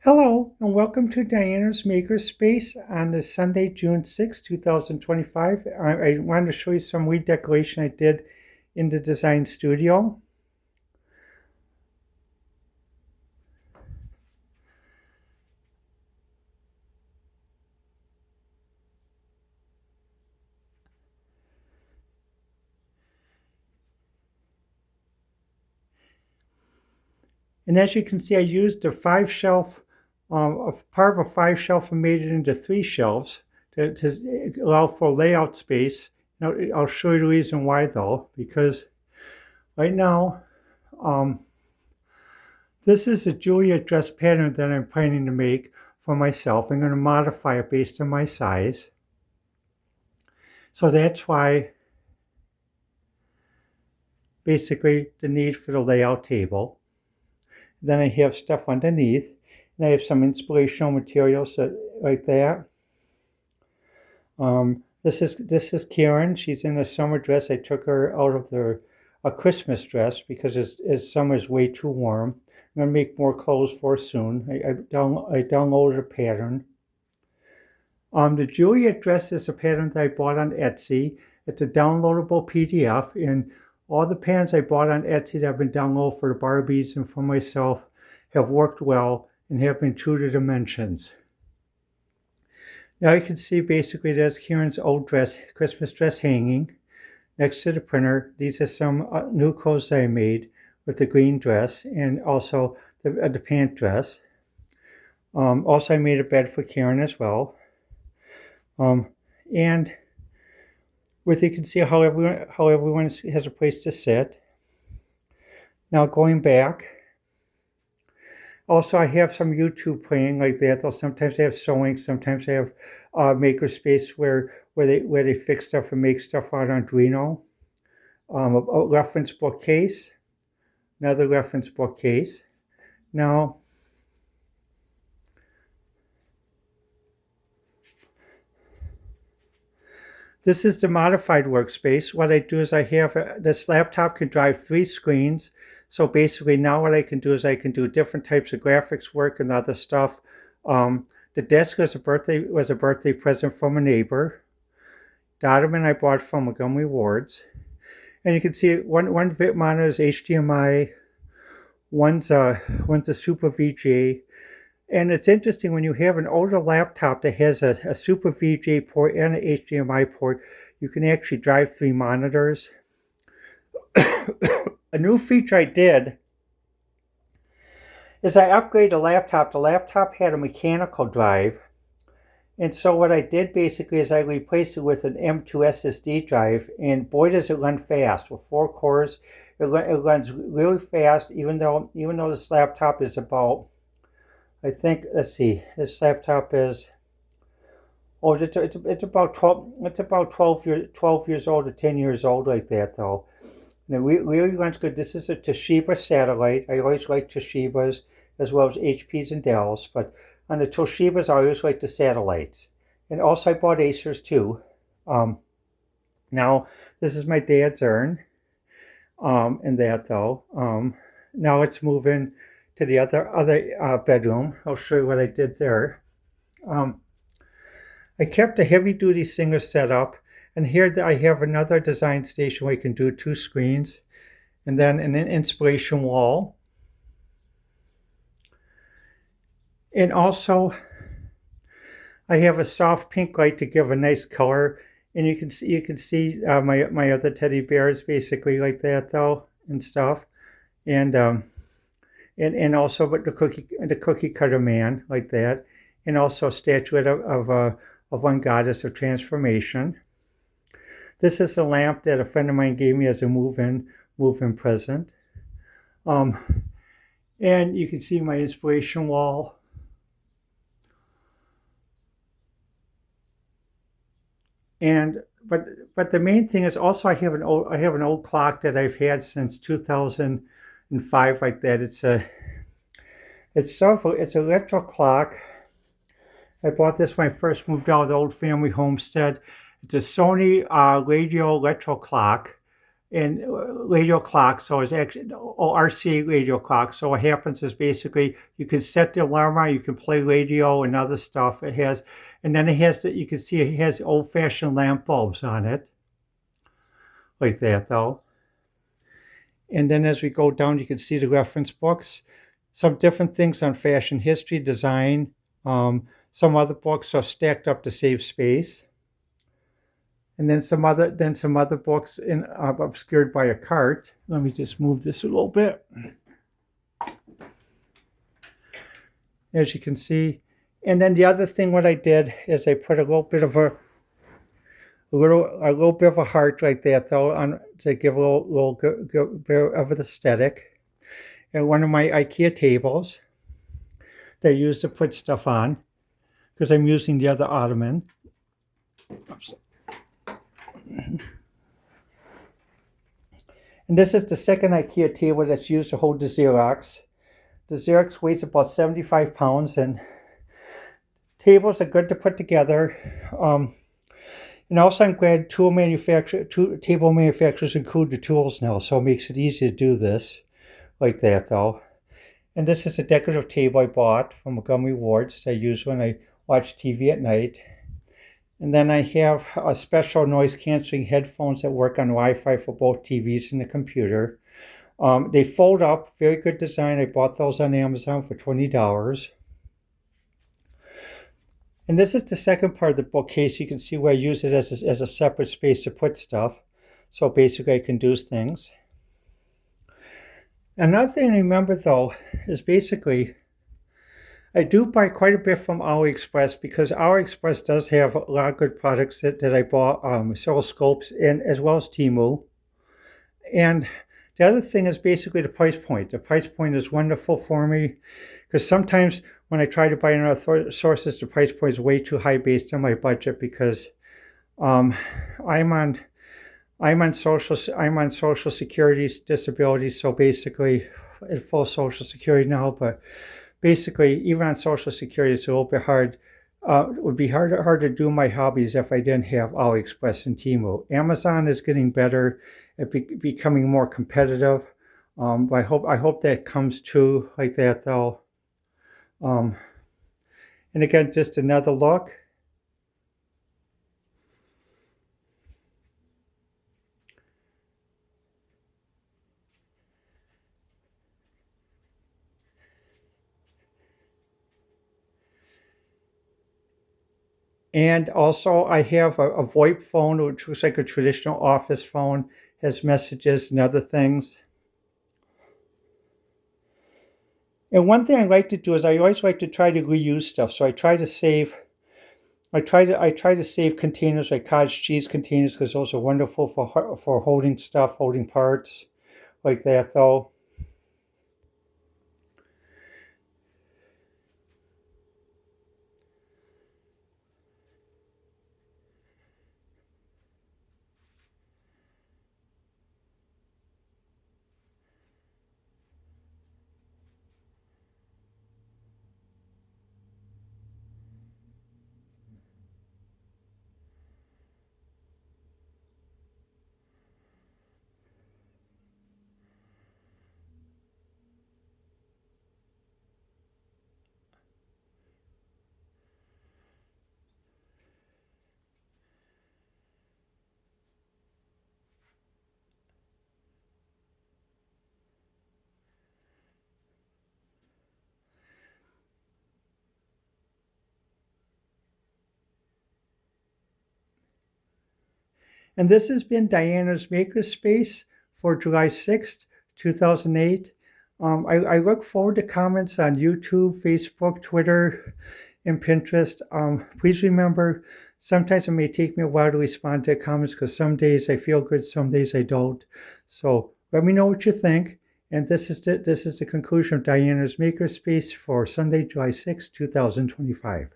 Hello, and welcome to Diana's Makerspace on this Sunday, June 6, 2025. I wanted to show you some redecoration I did in the design studio. And as you can see, I used a five shelf, a part of a five shelf and made it into three shelves to allow for layout space. Now, I'll show you the reason why though, because right now, um, this is a Juliet dress pattern that I'm planning to make for myself. I'm going to modify it based on my size. So that's why basically the need for the layout table. Then I have stuff underneath, and I have some inspirational materials like that. This is Karen. She's in a summer dress. I took her out of a Christmas dress because summer is way too warm. I'm gonna make more clothes for her soon. I downloaded a pattern. The Juliet dress is a pattern that I bought on Etsy. It's a downloadable PDF, and all the patterns I bought on Etsy that have been downloaded for the Barbies and for myself have worked well and have been true to dimensions. Now you can see basically there's Karen's old dress, Christmas dress hanging next to the printer. These are some new clothes that I made with the green dress and also the pant dress. Also, I made a bed for Karen as well. And with you can see how everyone has a place to sit. Now going back, also I have some YouTube playing like that. They'll sometimes have sewing, sometimes they have makerspace where they fix stuff and make stuff on Arduino. A reference bookcase, another reference bookcase. Now, this is the modified workspace. What I do is I have this laptop can drive 3 screens. So basically now what I can do is I can do different types of graphics work and other stuff. The desk was a birthday present from a neighbor. The ottoman I bought from Montgomery Ward's. And you can see one VIT monitor is HDMI, one's a Super VGA. And it's interesting when you have an older laptop that has a Super VGA port and an HDMI port, you can actually drive 3 monitors. A new feature I did is I upgraded the laptop. The laptop had a mechanical drive. And so what I did basically is I replaced it with an M2 SSD drive. And boy, does it run fast. With 4 cores, it runs really fast, even though this laptop is about, I think, let's see, this laptop is, it's about 12 years old or 10 years old like that though. And it really runs good. This is a Toshiba satellite. I always like Toshibas as well as HPs and Dells, but on the Toshibas I always like the satellites. And also I bought Acers too. Now this is my dad's urn, and that though. Now let's move in to the other bedroom. I'll show you what I did there. I kept a heavy-duty Singer setup, and here I have another design station where you can do 2 screens, and then an inspiration wall. And also, I have a soft pink light to give a nice color, and you can see my other teddy bears basically like that though and stuff, and also but the cookie cutter man like that, and also a statuette of one goddess of transformation. This is a lamp that a friend of mine gave me as a move-in present. And you can see my inspiration wall. And but the main thing is also I have an old clock that I've had since 2005 like that. It's a retro clock. I bought this when I first moved out of the old family homestead. It's a Sony radio retro clock. and radio clock. So it's actually RCA radio clock. So what happens is basically you can set the alarm on, you can play radio and other stuff. It has, and then it has you can see it has old-fashioned lamp bulbs on it, like that though. And then as we go down, you can see the reference books, some different things on fashion history, design. Some other books are stacked up to save space. And then some other books obscured by a cart. Let me just move this a little bit. As you can see. And then the other thing what I did is I put a little bit of a little bit of a heart right there though on to give a little bit of an aesthetic. And one of my IKEA tables that I use to put stuff on because I'm using the other ottoman. Oops. And this is the second IKEA table that's used to hold the Xerox. The Xerox weighs about 75 pounds, and tables are good to put together. And also I'm glad table manufacturers include the tools now, so it makes it easy to do this like that though. And this is a decorative table I bought from Montgomery Ward's I use when I watch TV at night. And then I have a special noise canceling headphones that work on Wi-Fi for both TVs and the computer. They fold up, very good design. I bought those on Amazon for $20. And this is the second part of the bookcase. You can see where I use it as a separate space to put stuff. So basically I can do things. Another thing to remember though is basically I do buy quite a bit from AliExpress because AliExpress does have a lot of good products that I bought, oscilloscopes, and as well as Temu. And the other thing is basically the price point. The price point is wonderful for me because sometimes when I try to buy in other sources, the price point is way too high based on my budget because I'm on Social Security disability, so basically at full Social Security now, but basically, even on Social Security, it's a little bit hard. It would be hard to do my hobbies if I didn't have AliExpress and Temu. Amazon is getting better at becoming more competitive. But I hope that comes true like that though. And again, just another look. And also I have a VoIP phone, which looks like a traditional office phone, has messages and other things. And one thing I like to do is I always like to try to reuse stuff. So I try to save containers like cottage cheese containers because those are wonderful for holding stuff, holding parts like that though. And this has been Diana's Makerspace for July 6th, 2008. I look forward to comments on YouTube, Facebook, Twitter, and Pinterest. Please remember, sometimes it may take me a while to respond to comments because some days I feel good, some days I don't. So let me know what you think. And this is the conclusion of Diana's Makerspace for Sunday, July 6th, 2025.